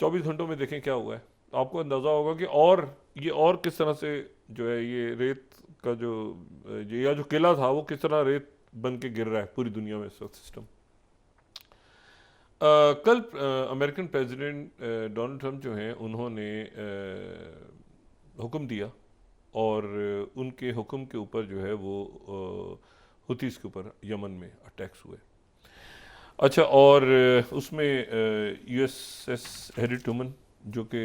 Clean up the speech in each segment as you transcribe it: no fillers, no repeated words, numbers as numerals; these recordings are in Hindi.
24 घंटों में देखें क्या हुआ है, आपको अंदाज़ा होगा कि और ये और किस तरह से जो है ये रेत का जो या जो किला था वो किस तरह रेत बन के गिर रहा है पूरी दुनिया में इस वक्त सिस्टम। कल अमेरिकन प्रेसिडेंट डोनाल्ड ट्रंप जो हैं उन्होंने हुक्म दिया और उनके हुक्म के ऊपर जो है वो हुतीस के ऊपर यमन में अटैक्स हुए। अच्छा, और उसमें यूएसएस हैरी ट्रूमन जो कि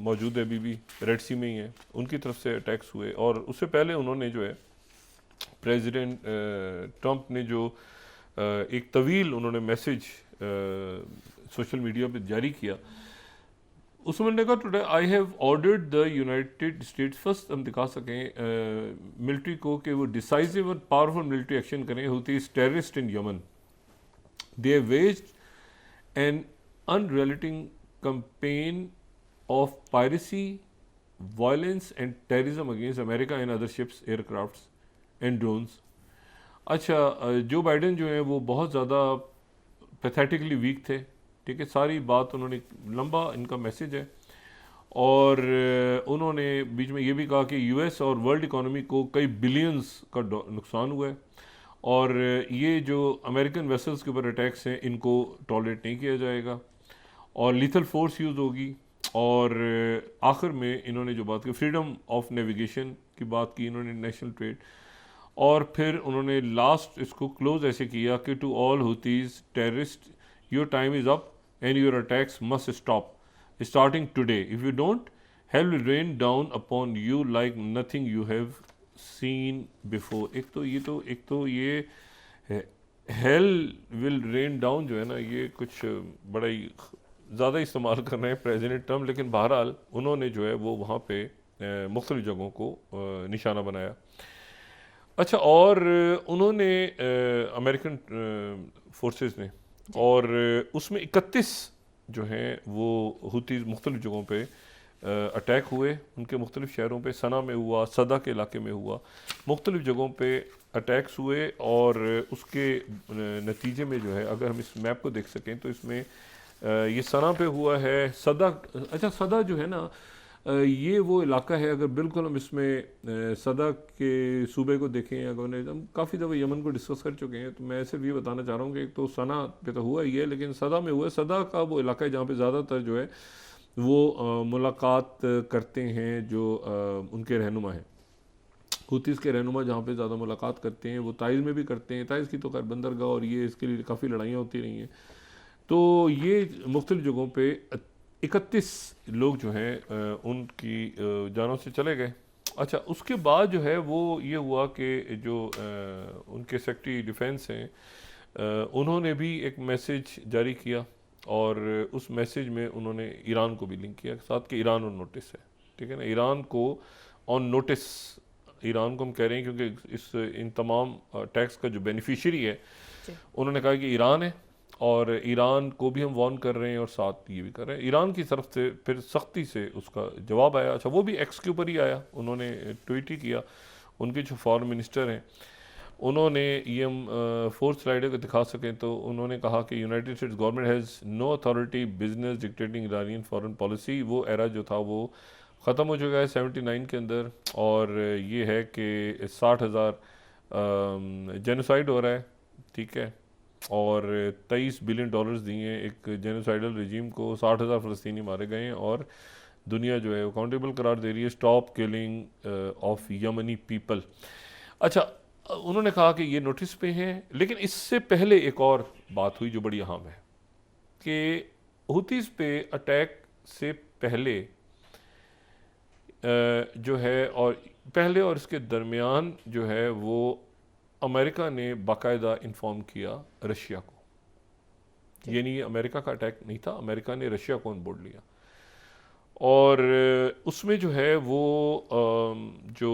मौजूद है अभी भी रेड सी में ही है, उनकी तरफ से अटैक्स हुए। और उससे पहले उन्होंने जो है प्रेसिडेंट ट्रंप ने जो एक तवील उन्होंने मैसेज सोशल मीडिया पे जारी किया, उसमें उन्होंने कहा today I have ordered the United states, first हम दिखा सकें मिलिट्री को कि वो डिसाइसिव और पावरफुल मिलिट्री एक्शन करें होती is terrorist in Yemen. They have waged an unrelenting campaign of piracy, violence and terrorism against America and other ships, aircrafts and drones. अच्छा, जो बाइडन जो हैं वो बहुत ज़्यादा पैथेटिकली वीक थे, ठीक है, सारी बात उन्होंने, लंबा इनका मैसेज है। और उन्होंने बीच में ये भी कहा कि यूएस और वर्ल्ड इकोनॉमी को कई बिलियंस का नुकसान हुआ है और ये जो अमेरिकन वेसल्स के ऊपर अटैक्स हैं इनको टॉलरेट नहीं किया जाएगा और लीथल फोर्स यूज़ होगी। और आखिर में इन्होंने जो बात की फ्रीडम ऑफ नेविगेशन की बात की इन्होंने, नेशनल ट्रेड, और फिर उन्होंने लास्ट इसको क्लोज ऐसे किया कि to all Houthis terrorist, your time is up and your attacks must stop starting today, if you don't hell will rain down upon you like nothing you have seen before. एक तो ये हेल विल रेन डाउन जो है ना, ये कुछ बड़ा ही ज़्यादा इस्तेमाल कर रहे हैं प्रेसिडेंट ट्रम्प, लेकिन बहरहाल उन्होंने जो है वो वहाँ पे मुख्तलिफ जगहों को निशाना बनाया। अच्छा, और उन्होंने अमेरिकन फोर्सेस ने, और उसमें 31 जो हैं वो हुतीज़ मुख्तलिफ जगहों पे अटैक हुए, उनके मुख्तलिफ शहरों पे, सना में हुआ, सदा के इलाके में हुआ, मुख्तलिफ जगहों पे अटैक्स हुए। और उसके नतीजे में जो है अगर हम इस मैप को देख सकें तो इसमें ये सना पे हुआ है, सदा, अच्छा सदा जो है ना ये वो इलाका है, अगर बिल्कुल हम इसमें सदा के सूबे को देखें, अगर हम काफ़ी दफ़ा यमन को डिस्कस कर चुके हैं, तो मैं सिर्फ ये बताना चाह रहा हूँ कि एक तो सना पे तो हुआ ही है, लेकिन सदा में हुआ है। सदा का वो इलाका है जहाँ पे ज़्यादातर जो है वो मुलाकात करते हैं जो उनके रहनुमा हैं, हुतीज़ के रहनुमा जहाँ पे ज़्यादा मुलाकात करते हैं, वो ताइज़ में भी करते हैं। ताइज़ की तो खैर बंदरगाह और ये इसके लिए काफ़ी लड़ाइयाँ होती रही हैं। तो ये मुख्तलिफ जगहों पे 31 लोग जो हैं उनकी जानों से चले गए। अच्छा, उसके बाद जो है वो ये हुआ कि जो उनके सेक्रेटरी डिफेंस हैं उन्होंने भी एक मैसेज जारी किया और उस मैसेज में उन्होंने ईरान को भी लिंक किया साथ कि ईरान ऑन नोटिस है, ठीक है ना, ईरान को ऑन नोटिस, ईरान को हम कह रहे हैं क्योंकि इस इन तमाम टैक्स का जो बेनिफिशियरी है उन्होंने कहा कि ईरान है, और ईरान को भी हम वार्न कर रहे हैं और साथ ये भी कर रहे हैं। ईरान की तरफ से फिर सख्ती से उसका जवाब आया। अच्छा, वो भी एक्स के ऊपर ही आया, उन्होंने ट्वीट ही किया, उनके जो फॉरेन मिनिस्टर हैं उन्होंने, ये हम फोर्थ स्लाइड को दिखा सकें तो उन्होंने कहा कि United States government has no authority business dictating Iranian foreign policy. वो एरा जो था वो ख़त्म हो चुका है 79 के अंदर, और ये है कि 60,000 जेनोसाइड हो रहा है, ठीक है, और 23 बिलियन डॉलर्स दिए हैं एक जेनोसाइडल रजीम को, 60,000 फ़लस्तीनी मारे गए हैं, और दुनिया जो है अकाउंटेबल करार दे रही है stop killing of Yemeni people. अच्छा, उन्होंने कहा कि ये नोटिस पे हैं, लेकिन इससे पहले एक और बात हुई जो बड़ी अहम है कि हुतीज़ पे अटैक से पहले जो है, और पहले और इसके दरमियान जो है वो अमेरिका ने बाकायदा इन्फॉर्म किया रशिया को, यानी ये अमेरिका का अटैक नहीं था, अमेरिका ने रशिया को ऑन बोर्ड लिया। और उसमें जो है वो जो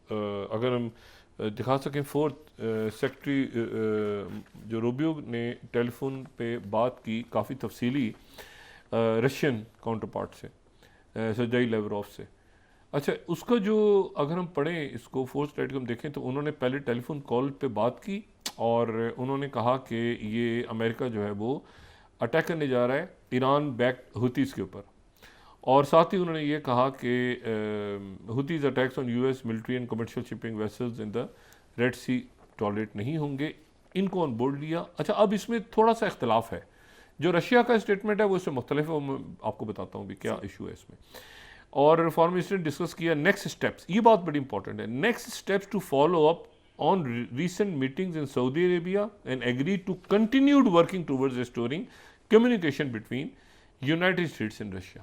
अगर हम दिखा सकें फोर्थ सेक्रेटरी जो रूबियो ने टेलीफोन पे बात की काफ़ी तफसीली रशियन काउंटर पार्ट से, सर्जेई लेवरोव से। अच्छा, उसका जो अगर हम पढ़ें इसको फोर्थ स्लाइड को हम देखें तो उन्होंने पहले टेलीफोन कॉल पे बात की और उन्होंने कहा कि ये अमेरिका जो है वो अटैक करने जा रहा है ईरान बैक हुतीज़ के ऊपर। और साथ ही उन्होंने ये कहा कि Houthis attacks on US military and commercial shipping vessels in the Red Sea tolerate नहीं होंगे, इनको ऑन बोर्ड लिया। अच्छा, अब इसमें थोड़ा सा इख्तलाफ है, जो रशिया का स्टेटमेंट है वो इससे मुख्तलिफ है, वो मैं आपको बताता हूँ भी क्या इशू है इसमें। और फॉरेन मिनिस्टर ने डिस्कस किया नेक्स्ट स्टेप्स, ये बात बड़ी इंपॉर्टेंट है, next steps to follow up on recent meetings in Saudi Arabia and agreed to continued working towards restoring communication between United States and Russia.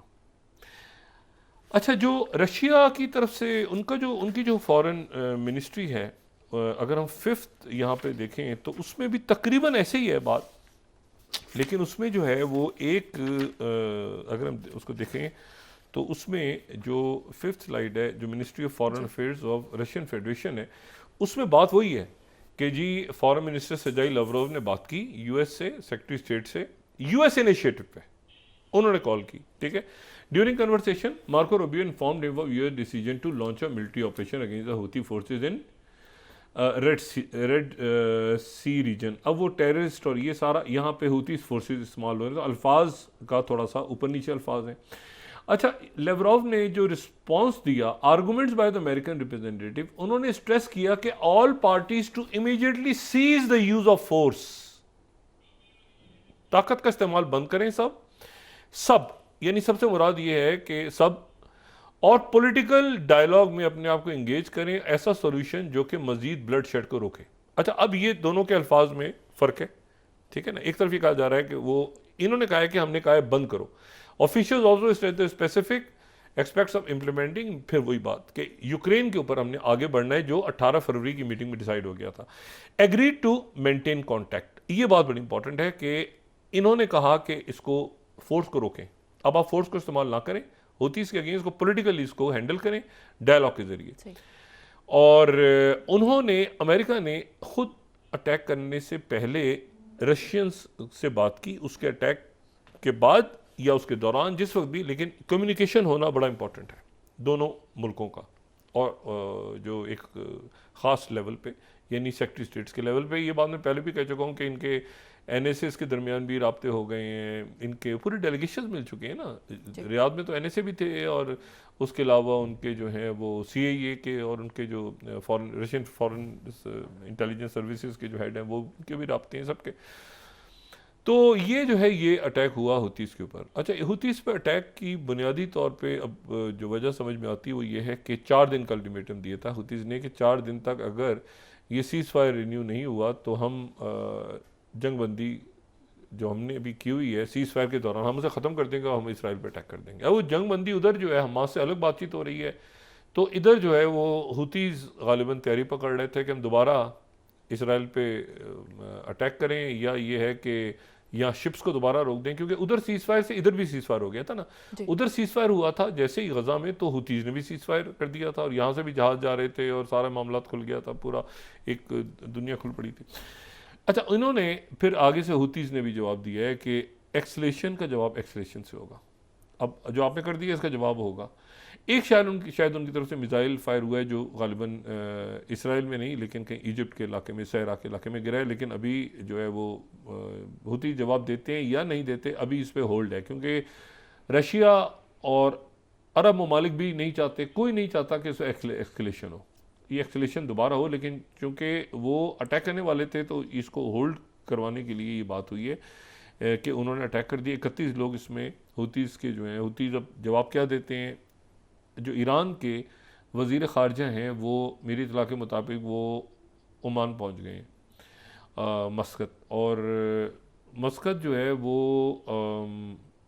अच्छा, जो रशिया की तरफ से उनकी जो फॉरेन मिनिस्ट्री है, अगर हम 5th यहाँ पे देखें तो उसमें भी तकरीबन ऐसे ही है बात, लेकिन उसमें जो है वो एक अगर हम उसको देखें तो उसमें जो 5th स्लाइड है, जो ministry of foreign affairs of Russian Federation है, उसमें बात वही है कि जी फॉरेन मिनिस्टर सर्जेई लवरोव ने बात की यूएस से, सेक्रेटरी स्टेट से, यूएस इनिशिएटिव पे उन्होंने कॉल की, ठीक है। During conversation Marco Rubio informed him of US decision to launch a military operation against the Houthi forces in Red Sea region. अब वो टेररिस्ट और ये सारा यहाँ पे हूथी फोर्सेस इस्तेमाल हो रहे हैं, तो अल्फाज का थोड़ा सा ऊपर नीचे अल्फाज हैं। अच्छा, लेवरोव ने जो रिस्पॉन्स दिया arguments by the American representative, उन्होंने स्ट्रेस किया कि all parties to immediately cease the use of force, ताकत का इस्तेमाल बंद करें सब, यानी सबसे मुराद ये है कि सब, और पॉलिटिकल डायलॉग में अपने आप को एंगेज करें, ऐसा सॉल्यूशन जो कि मजीद ब्लड शेड को रोके। अच्छा, अब ये दोनों के अल्फाज में फ़र्क है, ठीक है ना। एक तरफ ये कहा जा रहा है कि वो, इन्होंने कहा है कि हमने कहा है बंद करो, officials also state specific aspects of implementing, फिर वही बात कि यूक्रेन के ऊपर हमने आगे बढ़ना है, जो 18 फरवरी की मीटिंग में डिसाइड हो गया था। एग्रीड टू मेंटेन कॉन्टैक्ट, ये बात बड़ी इंपॉर्टेंट है कि इन्होंने कहा कि इसको फोर्स को रोकें, अब आप फोर्स को इस्तेमाल ना करें, होती इसके अगेंस्ट को पॉलिटिकली इसको हैंडल करें डायलॉग के जरिए। और उन्होंने, अमेरिका ने खुद अटैक करने से पहले रशियंस से बात की, उसके अटैक के बाद या उसके दौरान, जिस वक्त भी, लेकिन कम्युनिकेशन होना बड़ा इंपॉर्टेंट है दोनों मुल्कों का, और जो एक ख़ास लेवल पे, यानी सेक्रेटरी स्टेट्स के लेवल पे। ये बात मैं पहले भी कह चुका हूँ कि इनके एनएसएस के दरमियान भी राब्ते हो गए हैं, इनके पूरे डेलीगेशन मिल चुके हैं ना। रियाद में तो एनएसए भी थे, और उसके अलावा उनके जो हैं वो सीआईए के, और उनके जो रशियन फॉरेन इंटेलिजेंस सर्विसेज के जो हेड हैं, वो उनके भी राब्ते हैं सबके। तो ये जो है, ये अटैक हुआ हुतीज़ के ऊपर। अच्छा, हुतीज़ पर अटैक की बुनियादी तौर पे अब जो वजह समझ में आती है वो ये है कि 4 दिन का अल्टीमेटम दिया था हुतीज़ ने कि 4 दिन तक अगर ये सीज़ फायर रिन्यू नहीं हुआ तो हम जंग बंदी जो हमने अभी की हुई है सीज़ फायर के दौरान, हम उसे ख़त्म कर देंगे और हम इसराइल पर अटैक कर देंगे। अब वो जंग बंदी उधर जो है हमास से अलग बातचीत हो रही है, तो इधर जो है वो हुतीज़ गालिबन तैयारी पकड़ रहे थे कि हम दोबारा इसराइल पे अटैक करें, या ये है कि या शिप्स को दोबारा रोक दें, क्योंकि उधर सीज़ फायर से इधर भी सीज़ फायर हो गया था ना। उधर सीज़ फायर हुआ था जैसे ही गज़ा में, तो हुतीज़ ने भी सीज़ फायर कर दिया था, और यहाँ से भी जहाज़ जा रहे थे और सारा मामला खुल गया था, पूरा एक दुनिया खुल पड़ी थी। अच्छा, इन्होंने फिर आगे से हुतीज़ ने भी जवाब दिया है कि एक्सलेशन का जवाब एक्सलेशन से होगा। अब जो आपने कर दिया इसका जवाब होगा। एक शायद उनकी तरफ से मिसाइल फायर हुआ है, जो गालिबन इसराइल में नहीं लेकिन कहीं इजिप्ट के इलाके में, सहरा के इलाके में गिरा है, लेकिन अभी जो है वो हुती जवाब देते हैं या नहीं देते, अभी इस पर होल्ड है, क्योंकि रशिया और अरब ममालिक भी नहीं चाहते, कोई नहीं चाहता कि इसमें एक्सलेशन हो, ये एक्सलेशन दोबारा हो, लेकिन चूँकि वो अटैक करने वाले थे तो इसको होल्ड करवाने के लिए ये बात हुई है कि उन्होंने अटैक कर दिए। 31 लोग इसमें हुतीज़ के जो हैं, हुतीज़ अब जवाब क्या देते हैं। जो ईरान के वज़ीर ख़ारजा हैं वो मेरी इत्तला के मुताबिक वो ओमान पहुंच गए हैं, मस्कत, और मस्कत जो है वो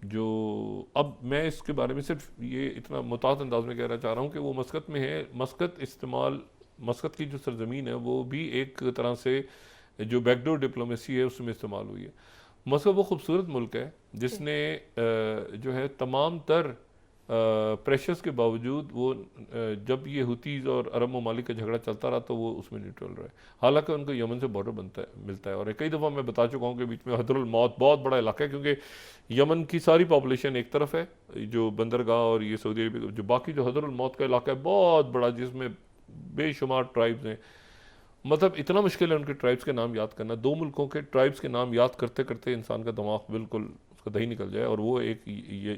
जो, अब मैं इसके बारे में सिर्फ ये इतना मुताद अंदाज में कहना चाह रहा हूँ कि वो मस्कत में है। मस्कत की जो सरजमीन है वो भी एक तरह से जो बैकडोर डिप्लोमेसी है उसमें इस्तेमाल हुई है। मस्कत वो खूबसूरत मुल्क है जिसने जो है तमाम तर प्रेशर्स के बावजूद वो जब ये हुतीज़ और अरब ममालिक का झगड़ा चलता रहा तो वो उसमें न्यूट्रल रहे। हालांकि उनको यमन से बॉर्डर मिलता है, और कई दफ़ा मैं बता चुका हूँ कि बीच में हदरुल मौत बहुत बड़ा इलाका है, क्योंकि यमन की सारी पॉपुलेशन एक तरफ है जो बंदरगाह और ये सऊदी अरब, जो बाकी जो हदरुल मौत का इलाका है बहुत बड़ा, जिसमें बेशुमार ट्राइब्स हैं। मतलब इतना मुश्किल है उनके ट्राइब्स के नाम याद करना। 2 मुल्कों के ट्राइब्स के नाम याद करते करते इंसान का दिमाग बिल्कुल उसका दही निकल जाए। और वो एक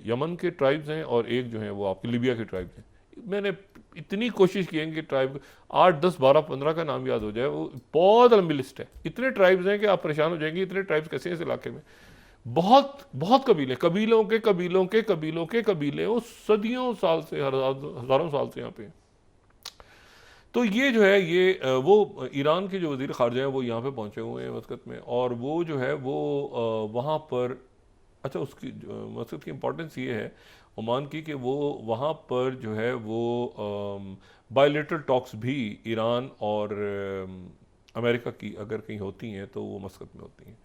यमन के ट्राइब्स हैं और एक जो है वो आपकी लीबिया के ट्राइब्स हैं। मैंने इतनी कोशिश की है कि ट्राइब 8, 10, 12, 15 का नाम याद हो जाए, वो बहुत लंबी लिस्ट है। इतने ट्राइब्स हैं कि आप परेशान हो जाएंगे, इतने ट्राइब्स कैसे हैं इस इलाके में। बहुत बहुत कबीले, कबीलों के कबीलों के कबीलों के कबीले, वो सदियों साल से, हजारों साल से यहाँ पे। तो ये जो है ये वो ईरान के जो वज़ीर ख़ारजा हैं वो यहाँ पे पहुँचे हुए हैं मस्कत में, और वो जो है वो वहाँ पर, अच्छा उसकी मस्कत की इम्पोर्टेंस ये है ओमान की कि वो वहाँ पर जो है वो बायलेटरल टॉक्स भी ईरान और अमेरिका की अगर कहीं होती हैं तो वो मस्कत में होती हैं।